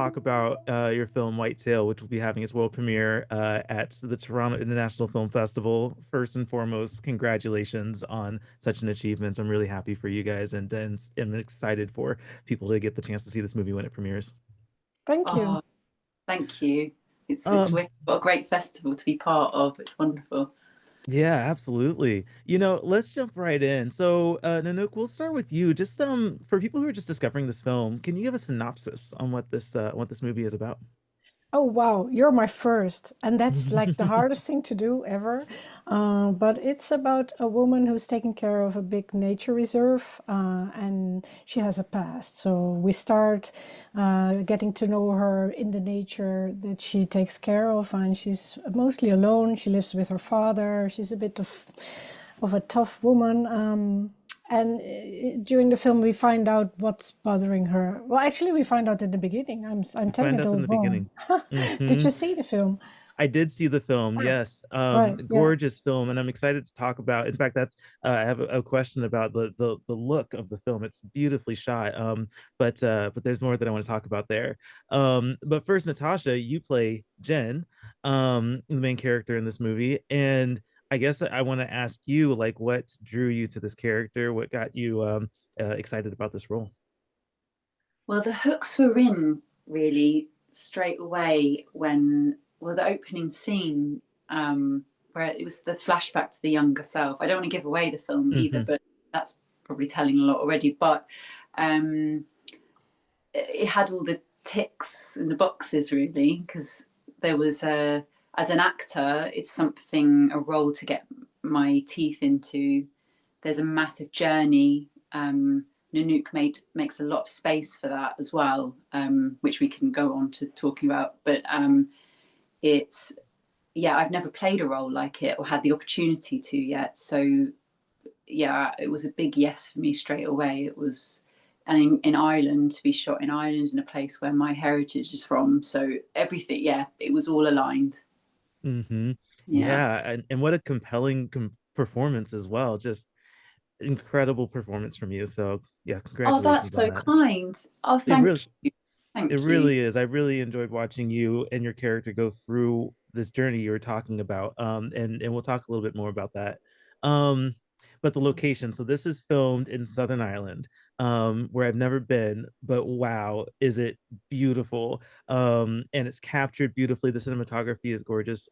talk about your film Whitetail, which will be having its world premiere at the Toronto International Film Festival. First and foremost, congratulations on such an achievement. I'm really happy for you guys, and I'm excited for people to get the chance to see this movie when it premieres. Thank you. Oh, thank you. It's Um, we've got a great festival to be part of. It's wonderful. yeah, absolutely. Let's jump right in. So, Nanook, we'll start with you. Just for people who are just discovering this film, can you give a synopsis on what this movie is about? Oh, wow, you're my first. And that's like the hardest thing to do ever. But it's about a woman who's taking care of a big nature reserve and she has a past. So we start getting to know her in the nature that she takes care of. And she's mostly alone. She lives with her father. She's a bit of a tough woman. And during the film, we find out what's bothering her. Well, actually, we find out in the beginning. I'm You telling find it out in all the wrong. beginning. Hmm. Did you see the film? I did see the film, Ah, yes. right. Yeah. Gorgeous film, and I'm excited to talk about. In fact, that's I have a question about the look of the film. It's beautifully shot. But there's more that I want to talk about there. But first, Natasha, you play Jen, the main character in this movie, and I guess I want to ask you, like, what drew you to this character? What got you excited about this role? Well, the hooks were in really straight away when, well, the opening scene, where it was the flashback to the younger self. I don't want to give away the film either, Hmm. but that's probably telling a lot already. But um, it had all the ticks and the boxes really, because there was as an actor, it's something, a role to get my teeth into. There's a massive journey. Nanouk makes a lot of space for that as well, which we can go on to talking about. But it's, yeah, I've never played a role like it or had the opportunity to yet. So yeah, it was a big yes for me straight away. It was, and in Ireland, to be shot in Ireland in a place where my heritage is from. So everything, yeah, it was all aligned. Hmm. Yeah. Yeah, and what a compelling performance as well. Just incredible performance from you. So yeah, Oh, that's congratulations on so that. kind. Oh, It really thank you. it Thank you. really is. I really enjoyed watching you and your character go through this journey you were talking about. And we'll talk a little bit more about that. Um, but the location. So this is filmed in Southern Ireland, where I've never been, but wow, is it beautiful. And it's captured beautifully. The cinematography is gorgeous.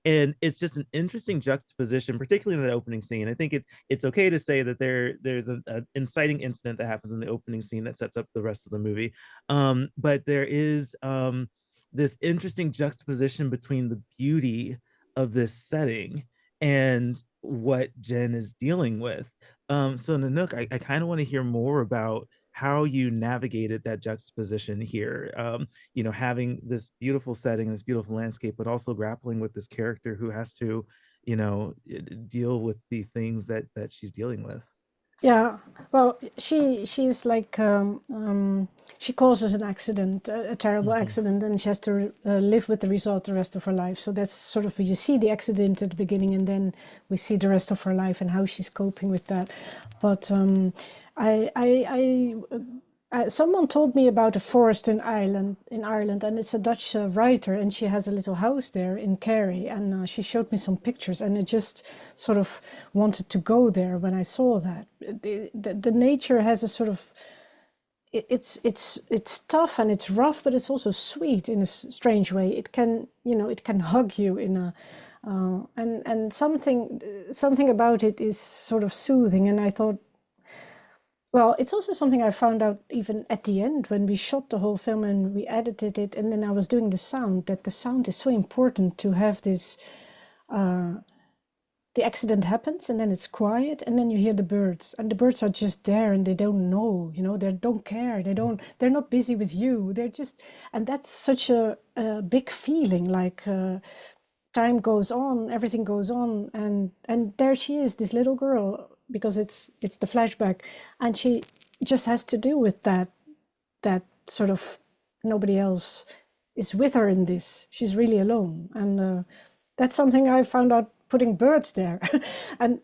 And it's just an interesting juxtaposition, particularly in the opening scene. I think it's okay to say that there's an inciting incident that happens in the opening scene that sets up the rest of the movie. But there is this interesting juxtaposition between the beauty of this setting and what Jen is dealing with. So Nanook, I kind of want to hear more about how you navigated that juxtaposition here. Having this beautiful setting, this beautiful landscape, but also grappling with this character who has to, deal with the things that she's dealing with. Yeah, well, she's like she causes an accident, a terrible Hmm. accident, and she has to live with the result the rest of her life. So that's sort of, you see the accident at the beginning, and then we see the rest of her life and how she's coping with that. But someone told me about a forest in Ireland, and it's a Dutch writer, and she has a little house there in Kerry, and she showed me some pictures, and I just sort of wanted to go there when I saw that. The nature has a sort of, it's tough and it's rough, but it's also sweet in a strange way. It can, it can hug you in a and something about it is sort of soothing. And I thought, well, it's also something I found out even at the end when we shot the whole film and we edited it, and then I was doing the sound, that the sound is so important to have this. The accident happens and then it's quiet, and then you hear the birds, and the birds are just there and they don't know, they don't care, they're not busy with you, they're just, and that's such a big feeling, like time goes on, everything goes on, and there she is, this little girl, because it's the flashback, and she just has to deal with that sort of, nobody else is with her in this. She's really alone, and that's something I found out putting birds there. And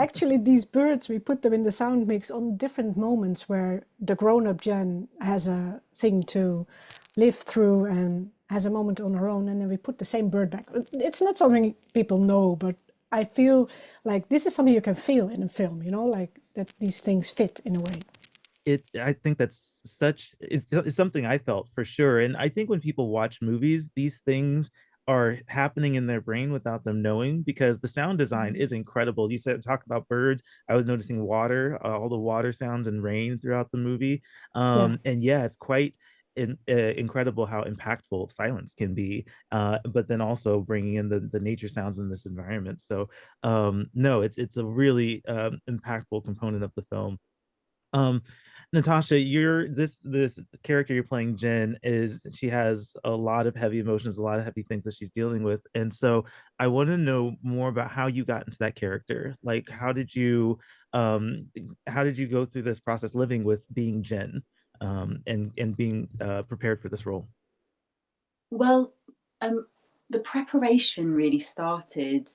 actually these birds, we put them in the sound mix on different moments where the grown-up Jen has a thing to live through and has a moment on her own, and then we put the same bird back. It's not something people know, but I feel like this is something you can feel in a film, you know, like that these things fit in a way. I think that's such it's something I felt for sure. And I think when people watch movies, these things are happening in their brain without them knowing, because the sound design is incredible. You said talk about birds. I was noticing water, all the water sounds and rain throughout the movie. Yeah. And yeah, it's quite incredible how impactful silence can be, but then also bringing in the nature sounds in this environment. So no, it's a really impactful component of the film. um Natasha, you're this character you're playing, Jen, is she has a lot of heavy emotions, a lot of heavy things that she's dealing with. And so I want to know more about how you got into that character. Like um how did you go through this process living with being Jen, and being prepared for this role? Well, um, the preparation really started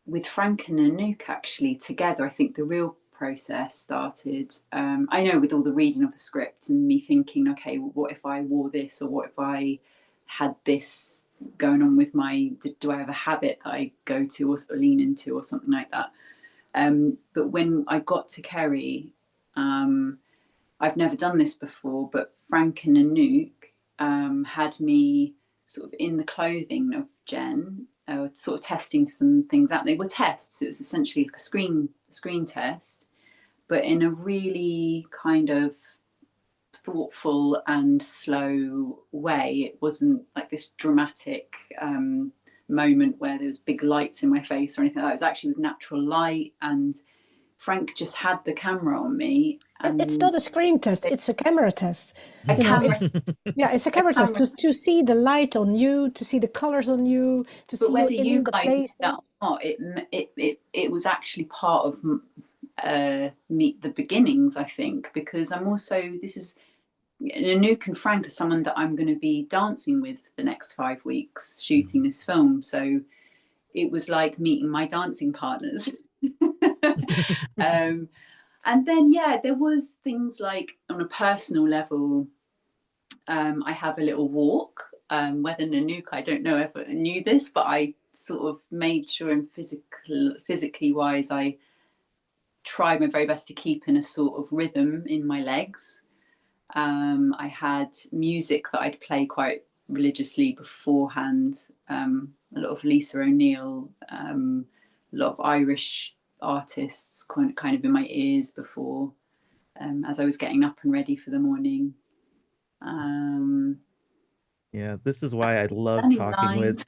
with Frank and Nanouk actually together. I think the real process started, I know, with all the reading of the script and me thinking, okay, well, what if I wore this, or what if I had this going on with my, do I have a habit that I go to or lean into or something like that? But when I got to Kerry, I've never done this before, but Frank and Nanouk had me sort of in the clothing of Jen, sort of testing some things out. They were tests. It was essentially like a screen test, but in a really kind of thoughtful and slow way. It wasn't like this dramatic moment where there was big lights in my face or anything like that. It was actually with natural light, and Frank just had the camera on me, It's and not a screen test, it's a camera test. a You know, camera, it's yeah, it's a a camera test camera. to see the light on you, to see the colors on you, to But see you whether you in the guys knew that or places. not, it was actually part of meet the beginnings, I think, because I'm also, this is, Nanouk and Frank are someone that I'm going to be dancing with for the next 5 weeks shooting this film. So it was like meeting my dancing partners. um, and then, yeah, there was things like on a personal level, I have a little walk. Whether Nanouk, I don't know, ever knew this, but I sort of made sure, in physically wise, I tried my very best to keep in a sort of rhythm in my legs. I had music that I'd play quite religiously beforehand. A lot of Lisa O'Neill, a lot of Irish artists kind of in my ears before, as I was getting up and ready for the morning. Um, Yeah, this is why I love Learning talking with lines.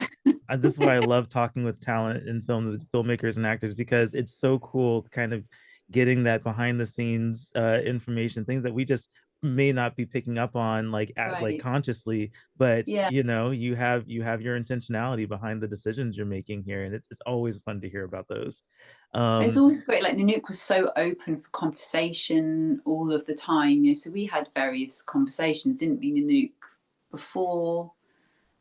this is why I love talking with talent in film, with filmmakers and actors, because it's so cool kind of getting that behind the scenes information, things that we just may not be picking up on like Right. consciously, but Yeah. you have your intentionality behind the decisions you're making here, and it's always fun to hear about those. It's Um always great. Like Nanouk was so open for conversation all of the time. You know, so we had various conversations, didn't we, Nanouk, before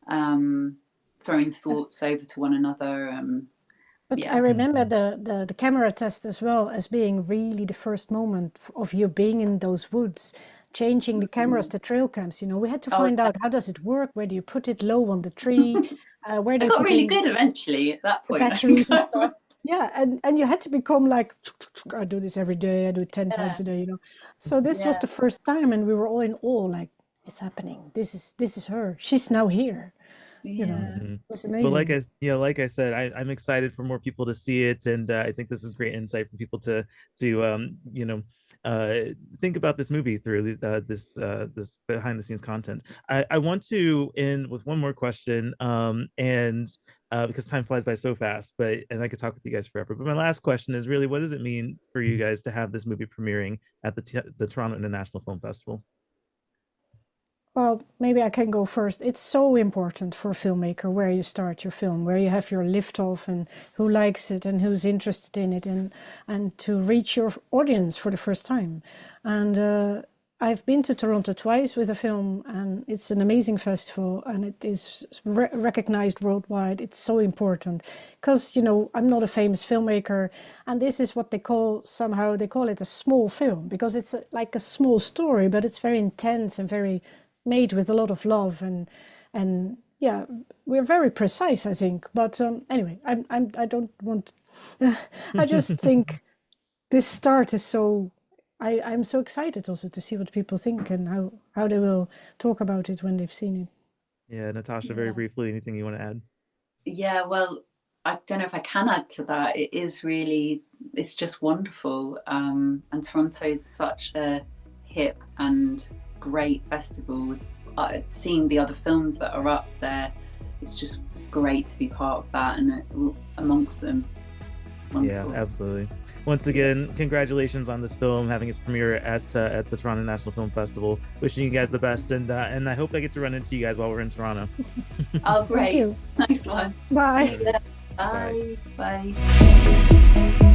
um, throwing thoughts over to one another. But I Yeah, remember the camera test as well as being really the first moment of you being in those woods, changing the cameras to trail cams. You know, we had to oh, find out, how does it work? Where do you put it low on the tree? Where do I you got put really in good eventually at that the point. I think batteries and stuff? Yeah, and you had to become like, I do this every day. I do it 10 yeah, times a day, you know. So this was yeah, the first time, and we were all in awe, like, it's happening. This is her. She's now here. You know, yeah. Mhm. it was But amazing. like I said, I'm excited for more people to see it, and I think this is great insight for people to uh, think about this movie through this behind the scenes content. I want to end with one more question, and because time flies by so fast, and I could talk with you guys forever. But my last question is really, what does it mean for you guys to have this movie premiering at the Toronto International Film Festival? Well, maybe I can go first. It's so important for a filmmaker where you start your film, where you have your lift off and who likes it and who's interested in it, and to reach your audience for the first time. And I've been to Toronto twice with a film, and it's an amazing festival, and it is recognized worldwide. It's so important because, you know, I'm not a famous filmmaker, and this is what they call, somehow they call it a small film, because it's like a small story, but it's very intense and very made with a lot of love, and yeah, we're very precise, I think. But anyway, I don't want. I just think this start is so. I'm so excited also to see what people think and how they will talk about it when they've seen it. Yeah, Natasha, very Yeah. briefly, anything you want to add? Yeah, well, I don't know if I can add to that. It is really, it's just wonderful. And Toronto is such a hip and great festival. Seeing the other films that are up there, it's just great to be part of that and amongst them. It's wonderful. Yeah, absolutely. Once again, congratulations on this film having its premiere at the Toronto National Film Festival. Wishing you guys the best, and I hope I get to run into you guys while we're in Toronto. Oh, Thank great. you. Nice one. Bye. See you there. Bye. Bye. Bye.